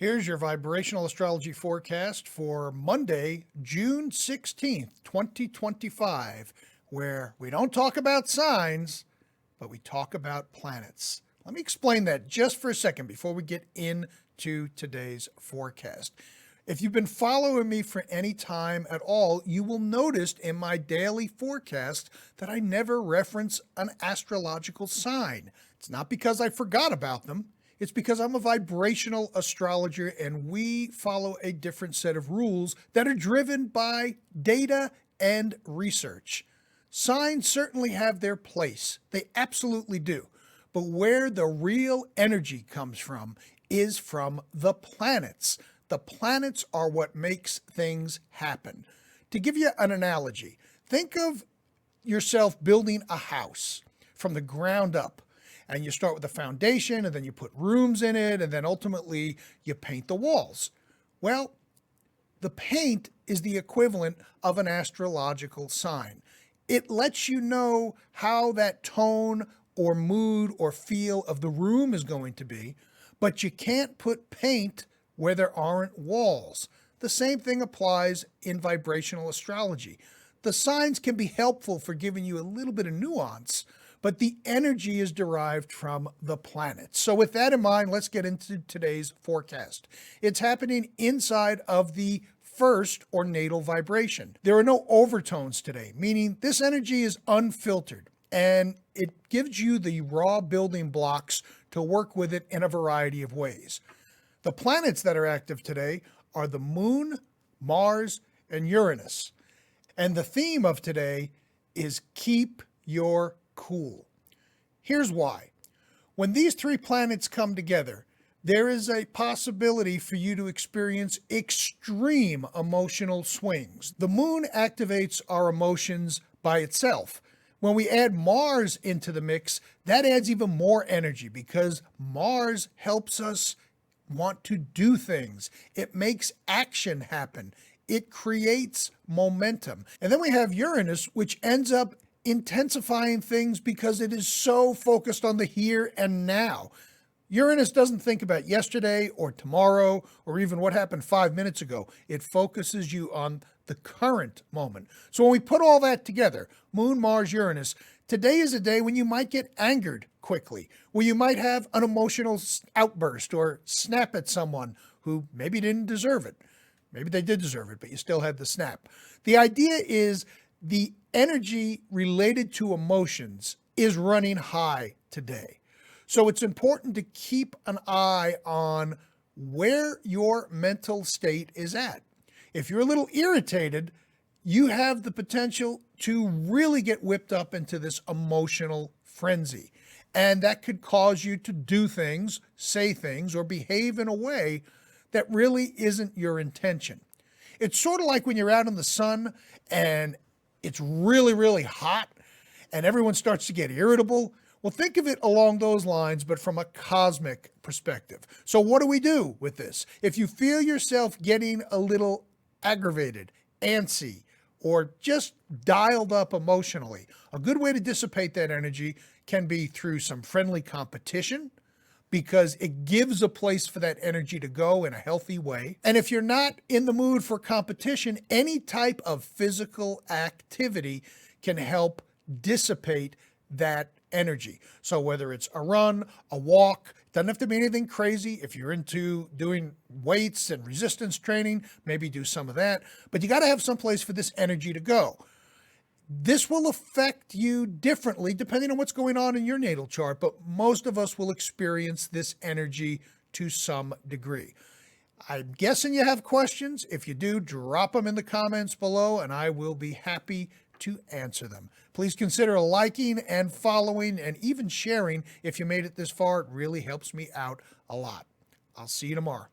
Here's your vibrational astrology forecast for Monday, June 16th, 2025, where we don't talk about signs, but we talk about planets. Let me explain that just for a second before we get into today's forecast. If you've been following me for any time at all, you will notice in my daily forecast that I never reference an astrological sign. It's not because I forgot about them. It's because I'm a vibrational astrologer and we follow a different set of rules that are driven by data and research. Signs certainly have their place. They absolutely do. But where the real energy comes from is from the planets. The planets are what makes things happen. To give you an analogy, think of yourself building a house from the ground up. And you start with a foundation, and then you put rooms in it, and then ultimately you paint the walls. Well, the paint is the equivalent of an astrological sign. It lets you know how that tone or mood or feel of the room is going to be, but you can't put paint where there aren't walls. The same thing applies in vibrational astrology. The signs can be helpful for giving you a little bit of nuance, but the energy is derived from the planets. So with that in mind, let's get into today's forecast. It's happening inside of the first or natal vibration. There are no overtones today, meaning this energy is unfiltered and it gives you the raw building blocks to work with it in a variety of ways. The planets that are active today are the Moon, Mars, and Uranus. And the theme of today is keep your cool. Here's why. When these three planets come together, there is a possibility for you to experience extreme emotional swings. The moon activates our emotions by itself. When we add Mars into the mix, that adds even more energy because Mars helps us want to do things. It makes action happen. It creates momentum. And then we have Uranus, which ends up intensifying things because it is so focused on the here and now. Uranus doesn't think about yesterday or tomorrow or even what happened 5 minutes ago. It focuses you on the current moment. So when we put all that together, Moon, Mars, Uranus, today is a day when you might get angered quickly, where you might have an emotional outburst or snap at someone who maybe didn't deserve it. Maybe they did deserve it, but you still had the snap. The idea is the energy related to emotions is running high today. So it's important to keep an eye on where your mental state is at. If you're a little irritated, you have the potential to really get whipped up into this emotional frenzy. And that could cause you to do things, say things, or behave in a way that really isn't your intention. It's sort of like when you're out in the sun and it's really, really hot and everyone starts to get irritable. Well, think of it along those lines, but from a cosmic perspective. So what do we do with this? If you feel yourself getting a little aggravated, antsy, or just dialed up emotionally, a good way to dissipate that energy can be through some friendly competition, because it gives a place for that energy to go in a healthy way. And if you're not in the mood for competition, any type of physical activity can help dissipate that energy. So whether it's a run, a walk, doesn't have to be anything crazy. If you're into doing weights and resistance training, maybe do some of that. But you got to have some place for this energy to go. This will affect you differently depending on what's going on in your natal chart, but most of us will experience this energy to some degree. I'm guessing you have questions. If you do, drop them in the comments below and I will be happy to answer them. Please consider liking and following and even sharing if you made it this far. It really helps me out a lot. I'll see you tomorrow.